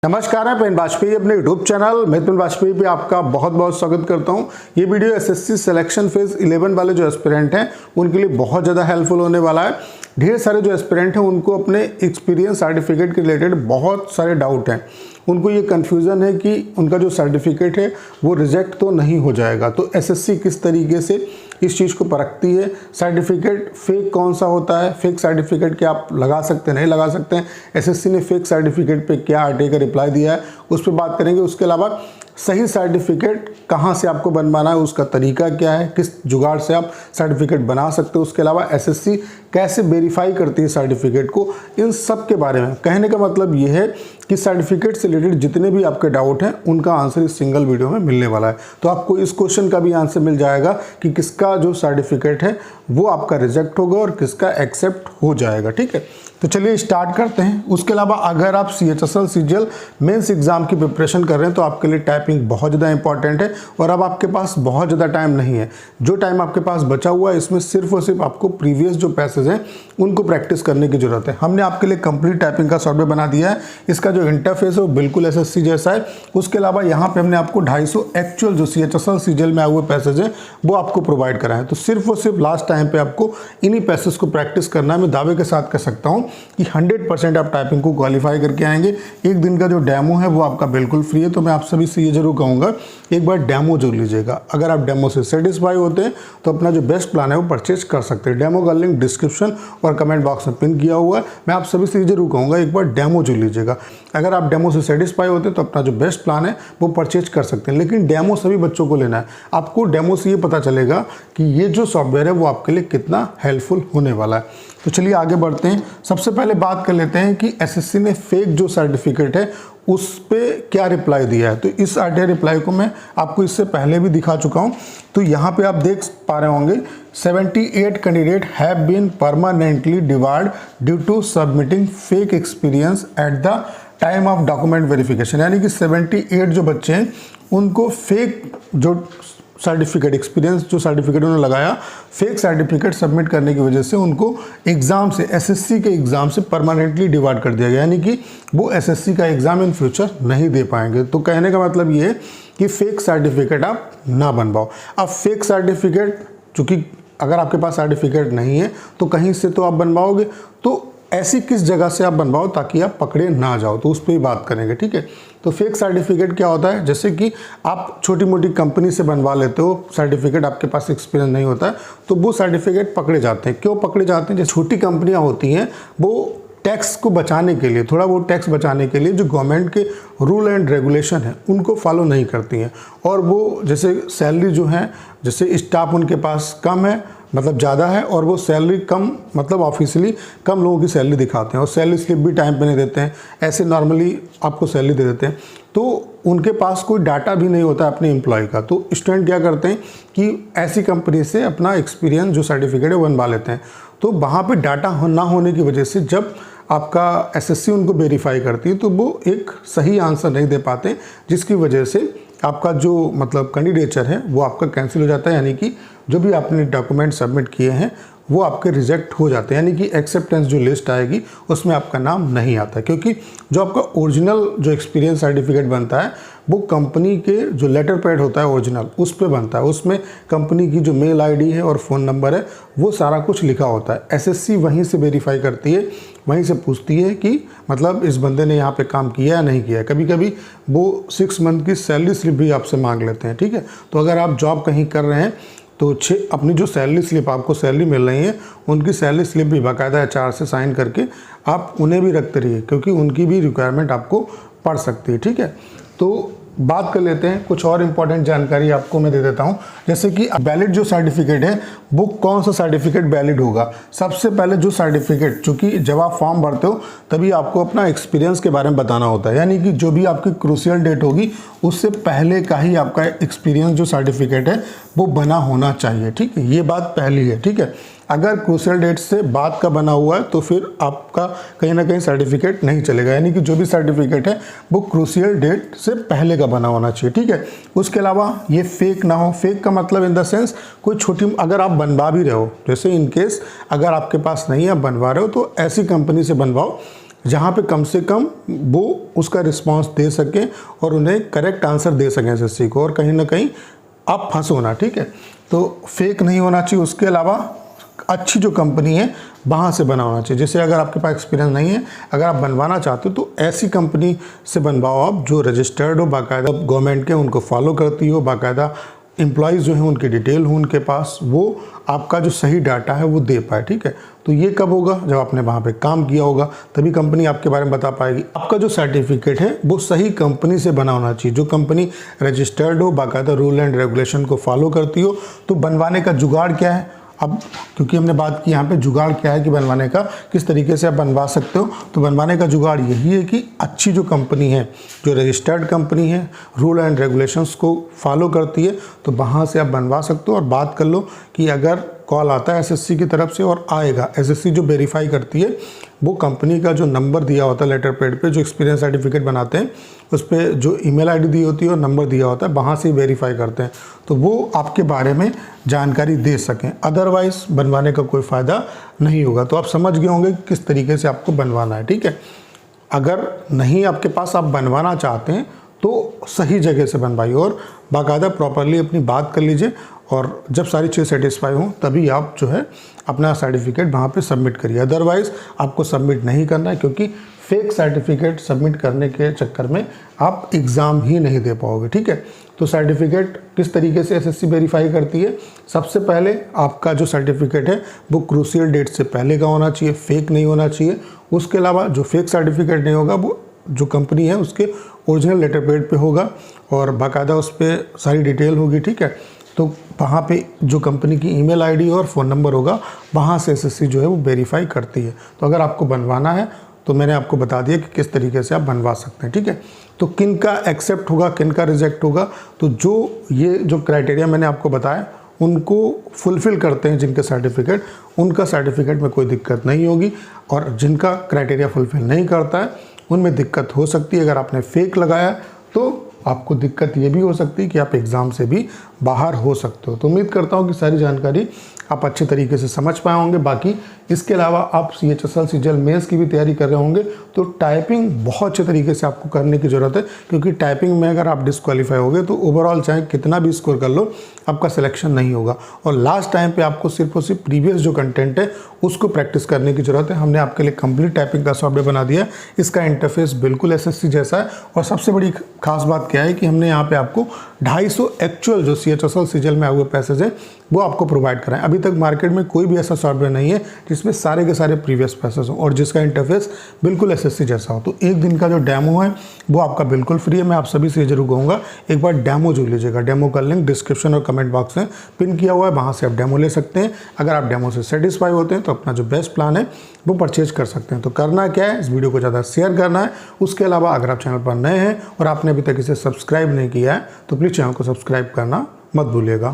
नमस्कार, मैं पेन वाजपेयी अपने यूट्यूब चैनल मिथुन वाजपेयी पे आपका बहुत बहुत स्वागत करता हूं। ये वीडियो एसएससी सिलेक्शन फेज 11 वाले जो एस्पिरेंट हैं उनके लिए बहुत ज़्यादा हेल्पफुल होने वाला है। ढेर सारे जो एस्पिरेंट हैं उनको अपने एक्सपीरियंस सर्टिफिकेट के रिलेटेड बहुत सारे डाउट हैं। उनको ये कन्फ्यूज़न है कि उनका जो सर्टिफिकेट है वो रिजेक्ट तो नहीं हो जाएगा। तो एसएससी किस तरीके से इस चीज़ को परखती है, सर्टिफिकेट फेक कौन सा होता है, फेक सर्टिफिकेट क्या आप लगा सकते हैं नहीं लगा सकते हैं, एसएससी ने फेक सर्टिफिकेट पे क्या आरटीआई का रिप्लाई दिया है उस पर बात करेंगे। उसके अलावा सही सर्टिफिकेट कहाँ से आपको बनवाना है, उसका तरीका क्या है, किस जुगाड़ से आप सर्टिफिकेट बना सकते हो, उसके अलावा एसएससी कैसे वेरीफाई करती है सर्टिफिकेट को, इन सब के बारे में कहने का मतलब ये है कि सर्टिफिकेट से रिलेटेड जितने भी आपके डाउट हैं उनका आंसर इस सिंगल वीडियो में मिलने वाला है। तो आपको इस क्वेश्चन का भी आंसर मिल जाएगा कि किसका जो सर्टिफिकेट है वो आपका रिजेक्ट होगा और किसका एक्सेप्ट हो जाएगा। ठीक है, तो चलिए स्टार्ट करते हैं। उसके अलावा अगर आप CHSL CGL मेंस एग्जाम की प्रिपरेशन कर रहे हैं तो आपके लिए टाइपिंग बहुत ज़्यादा इंपॉर्टेंट है और अब आपके पास बहुत ज़्यादा टाइम नहीं है। जो टाइम आपके पास बचा हुआ है इसमें सिर्फ और सिर्फ आपको प्रीवियस जो पैसेज हैं उनको प्रैक्टिस करने की ज़रूरत है। हमने आपके लिए कंप्लीट टाइपिंग का सॉफ्टवेयर बना दिया है। इसका जो इंटरफेस है वो बिल्कुल SSC जैसा है। उसके अलावा यहाँ पर हमने आपको 250 एक्चुअल जो CHSL CGL में आए हुए पैसेज हैं वो आपको प्रोवाइड करा है। तो सिर्फ और सिर्फ लास्ट टाइम पर आपको इन्हीं पैसेज को प्रैक्टिस करना है। मैं दावे के साथ कह सकता हूँ कि 100% आप टाइपिंग को क्वालिफाई करके आएंगे। एक दिन का जो डेमो है वो आपका बिल्कुल फ्री है। तो मैं आप सभी से ये जरूर कहूँगा एक बार डेमो जरूर लीजिएगा। अगर आप डेमो से सेटिस्फाई होते हैं तो अपना जो बेस्ट प्लान है वो परचेज कर सकते हैं। डेमो का लिंक डिस्क्रिप्शन और कमेंट बॉक्स में पिन किया हुआ है। मैं आप सभी से ये जरूर कहूँगा एक बार डेमो जरूर लीजिएगा। अगर आप डेमो से सेटिस्फाई होते हैं तो अपना जो बेस्ट प्लान है वो परचेज कर सकते हैं। लेकिन डेमो सभी बच्चों को लेना है। आपको डेमो से ये पता चलेगा कि ये जो सॉफ्टवेयर है वो आपके लिए कितना हेल्पफुल होने वाला है। तो चलिए आगे बढ़ते हैं। सबसे पहले बात कर लेते हैं कि एसएससी ने फेक जो सर्टिफिकेट है उस पे क्या रिप्लाई दिया है। तो इस आरटीआई रिप्लाई को मैं आपको इससे पहले भी दिखा चुका हूं। तो यहाँ पे आप देख पा रहे होंगे 78 candidate have been permanently debarred due to submitting fake experience at the time of document verification. यानी कि 78 जो बच्चे हैं उनको फेक जो सर्टिफिकेट एक्सपीरियंस जो सर्टिफिकेट उन्होंने लगाया फेक सर्टिफिकेट सबमिट करने की वजह से उनको एग्ज़ाम से एसएससी के एग्ज़ाम से परमानेंटली डिवाइड कर दिया गया। यानी कि वो एसएससी का एग्ज़ाम इन फ्यूचर नहीं दे पाएंगे। तो कहने का मतलब ये है कि फेक सर्टिफिकेट आप ना बनवाओ। अब फेक सर्टिफिकेट चूँकि अगर आपके पास सर्टिफिकेट नहीं है तो कहीं से तो आप बनवाओगे, तो ऐसी किस जगह से आप बनवाओ ताकि आप पकड़े ना जाओ, तो उस पर ही बात करेंगे। ठीक है, तो फेक सर्टिफिकेट क्या होता है, जैसे कि आप छोटी मोटी कंपनी से बनवा लेते हो सर्टिफिकेट, आपके पास एक्सपीरियंस नहीं होता है तो वो सर्टिफिकेट पकड़े जाते हैं। क्यों पकड़े जाते हैं? जो छोटी कंपनियां होती हैं वो टैक्स को बचाने के लिए, थोड़ा वो टैक्स बचाने के लिए जो गवर्नमेंट के रूल एंड रेगुलेशन है उनको फॉलो नहीं करती हैं। और वो जैसे सैलरी जो है, जैसे स्टाफ उनके पास कम है मतलब ज़्यादा है और वो सैलरी कम मतलब ऑफिशियली कम लोगों की सैलरी दिखाते हैं और सैलरी स्लिप भी टाइम पे नहीं देते हैं, ऐसे नॉर्मली आपको सैलरी दे देते हैं। तो उनके पास कोई डाटा भी नहीं होता अपने एम्प्लॉय का। तो स्टूडेंट क्या करते हैं कि ऐसी कंपनी से अपना एक्सपीरियंस जो सर्टिफिकेट है वो बनवा लेते हैं। तो वहाँ पे डाटा ना होने की वजह से जब आपका एसएससी उनको वेरीफाई करती है तो वो एक सही आंसर नहीं दे पाते, जिसकी वजह से आपका जो मतलब कैंडिडेचर है वो आपका कैंसिल हो जाता है। यानी कि जो भी आपने डॉक्यूमेंट सबमिट किए हैं वो आपके रिजेक्ट हो जाते हैं। यानी कि एक्सेप्टेंस जो लिस्ट आएगी उसमें आपका नाम नहीं आता, क्योंकि जो आपका ओरिजिनल जो एक्सपीरियंस सर्टिफिकेट बनता है वो कंपनी के जो लेटर पैड होता है ओरिजिनल उस पे बनता है। उसमें कंपनी की जो मेल आईडी है और फ़ोन नंबर है वो सारा कुछ लिखा होता है। एसएससी वहीं से वेरीफाई करती है, वहीं से पूछती है कि मतलब इस बंदे ने यहाँ पे काम किया या नहीं किया। कभी कभी वो 6 मंथ की सैलरी स्लिप भी आपसे मांग लेते हैं। ठीक है, तो अगर आप जॉब कहीं कर रहे हैं तो अपनी जो सैलरी स्लिप आपको सैलरी मिल रही है उनकी सैलरी स्लिप भी बाकायदा HR से साइन करके आप उन्हें भी रखते रहिए, क्योंकि उनकी भी रिक्वायरमेंट आपको पड़ सकती है। ठीक है, तो बात कर लेते हैं कुछ और इम्पॉर्टेंट जानकारी आपको मैं दे देता हूं। जैसे कि वैलिड जो सर्टिफिकेट है वो कौन सा सर्टिफिकेट वैलिड होगा। सबसे पहले जो सर्टिफिकेट, चूँकि जब आप फॉर्म भरते हो तभी आपको अपना एक्सपीरियंस के बारे में बताना होता है। यानी कि जो भी आपकी क्रूशियल डेट होगी उससे पहले का ही आपका एक्सपीरियंस जो सर्टिफिकेट है वो बना होना चाहिए। ठीक है, ये बात पहली है। ठीक है, अगर क्रूशियल डेट से बाद का बना हुआ है तो फिर आपका कहीं ना कहीं सर्टिफिकेट नहीं चलेगा। यानी कि जो भी सर्टिफिकेट है वो क्रूशियल डेट से पहले का बना होना चाहिए। ठीक है, उसके अलावा ये फेक ना हो। फेक का मतलब इन द सेंस कोई छोटी, अगर आप बनवा भी रहे हो, जैसे इन केस अगर आपके पास नहीं है आप बनवा रहे हो तो ऐसी कंपनी से बनवाओ जहाँ पे कम से कम वो उसका रिस्पांस दे सकें और उन्हें करेक्ट आंसर दे सकें एसएससी को, और कहीं ना कहीं आप फंसो ना, ठीक है। तो फेक नहीं होना चाहिए। उसके अलावा अच्छी जो कंपनी है वहाँ से बना होना चाहिए। जैसे अगर आपके पास एक्सपीरियंस नहीं है, अगर आप बनवाना चाहते हो तो ऐसी कंपनी से बनवाओ आप जो रजिस्टर्ड हो, बाकायदा गवर्नमेंट के उनको फॉलो करती हो, बाकायदा एम्प्लॉयज़ जो हैं उनकी डिटेल हो उनके पास, वो आपका जो सही डाटा है वो दे पाए, ठीक है। तो ये कब होगा? जब आपने वहाँ पे काम किया होगा, तभी कंपनी आपके बारे में बता पाएगी। आपका जो सर्टिफिकेट है वो सही कंपनी से बना होना चाहिए, जो कंपनी रजिस्टर्ड हो, बाकायदा रूल एंड रेगुलेशन को फॉलो करती हो। तो बनवाने का जुगाड़ क्या है? अब क्योंकि हमने बात की यहाँ पे जुगाड़ क्या है कि बनवाने का किस तरीके से आप बनवा सकते हो, तो बनवाने का जुगाड़ यही है कि अच्छी जो कंपनी है, जो रजिस्टर्ड कंपनी है, रूल एंड रेगुलेशंस को फॉलो करती है, तो वहाँ से आप बनवा सकते हो। और बात कर लो कि अगर कॉल आता है एसएससी की तरफ से, और आएगा, एसएससी जो वेरीफाई करती है वो कंपनी का जो नंबर दिया होता है लेटर पैड पे, जो एक्सपीरियंस सर्टिफिकेट बनाते हैं उस पर जो ईमेल आईडी दी होती है और नंबर दिया होता है, वहाँ से वेरीफाई करते हैं, तो वो आपके बारे में जानकारी दे सकें। अदरवाइज़ बनवाने का कोई फ़ायदा नहीं होगा। तो आप समझ गए होंगे कि किस तरीके से आपको बनवाना है, ठीक है। अगर नहीं आपके पास, आप बनवाना चाहते हैं तो सही जगह से बनवाइए और बाकायदा प्रॉपरली अपनी बात कर लीजिए, और जब सारी चीज़ सेटिस्फाई हों तभी आप जो है अपना सर्टिफिकेट वहाँ पे सबमिट करिए। अदरवाइज़ आपको सबमिट नहीं करना है, क्योंकि फेक सर्टिफिकेट सबमिट करने के चक्कर में आप एग्ज़ाम ही नहीं दे पाओगे, ठीक है। तो सर्टिफिकेट किस तरीके से एसएससी वेरीफाई करती है? सबसे पहले आपका जो सर्टिफिकेट है वो क्रूशियल डेट से पहले का होना चाहिए, फेक नहीं होना चाहिए। उसके अलावा जो फेक सर्टिफिकेट नहीं होगा वो जो कंपनी है उसके ओरिजिनल लेटर पैड पे होगा, और बाकायदा उस पर सारी डिटेल होगी, ठीक है। तो वहाँ पे जो कंपनी की ईमेल आईडी और फ़ोन नंबर होगा, वहाँ से एसएससी जो है वो वेरीफाई करती है। तो अगर आपको बनवाना है तो मैंने आपको बता दिया कि किस तरीके से आप बनवा सकते हैं, ठीक है। तो किन का एक्सेप्ट होगा, किन का रिजेक्ट होगा, तो ये जो क्राइटेरिया मैंने आपको बताया उनको फुलफ़िल करते हैं जिनके सर्टिफिकेट, उनका सर्टिफिकेट में कोई दिक्कत नहीं होगी। और जिनका क्राइटेरिया फुलफ़िल नहीं करता है उनमें दिक्कत हो सकती है। अगर आपने फेक लगाया तो आपको दिक्कत ये भी हो सकती है कि आप एग्ज़ाम से भी बाहर हो सकते हो। तो उम्मीद करता हूँ कि सारी जानकारी आप अच्छे तरीके से समझ पाए होंगे। बाकी इसके अलावा आप CHSL CGL मेंस की भी तैयारी कर रहे होंगे तो टाइपिंग बहुत अच्छे तरीके से आपको करने की ज़रूरत है, क्योंकि टाइपिंग में अगर आप डिस्क्वालीफाई हो गए तो ओवरऑल चाहे कितना भी स्कोर कर लो आपका सिलेक्शन नहीं होगा। और लास्ट टाइम पे आपको सिर्फ और सिर्फ प्रीवियस जो कंटेंट है उसको प्रैक्टिस करने की ज़रूरत है। हमने आपके लिए कंप्लीट टाइपिंग का सॉफ्टवेयर बना दिया है। इसका इंटरफेस बिल्कुल SSC जैसा है, और सबसे बड़ी खास बात क्या है कि हमने यहाँ पे आपको 250 एक्चुअल जो CHSL CGL में आए हुए पैसेज है वो आपको प्रोवाइड कराएं। अभी तक मार्केट में कोई भी ऐसा सॉफ्टवेयर नहीं है जिसमें सारे के सारे प्रीवियस पैसेज हो और जिसका इंटरफेस बिल्कुल SSC जैसा हो। तो एक दिन का जो डेमो है वो आपका बिल्कुल फ्री है। मैं आप सभी से जरूर कहूँगा एक बार डेमो जो लीजिएगा। डेमो का लिंक डिस्क्रिप्शन और कमेंट बॉक्स में पिन किया हुआ है, वहाँ से आप डेमो ले सकते हैं। अगर आप डेमो से सेटिस्फाई होते हैं तो अपना जो बेस्ट प्लान है वो परचेज कर सकते हैं। तो करना क्या है, इस वीडियो को ज़्यादा शेयर करना है। उसके अलावा अगर आप चैनल पर नए हैं और आपने अभी तक इसे सब्सक्राइब नहीं किया है तो प्लीज़ चैनल को सब्सक्राइब करना मत भूलिएगा।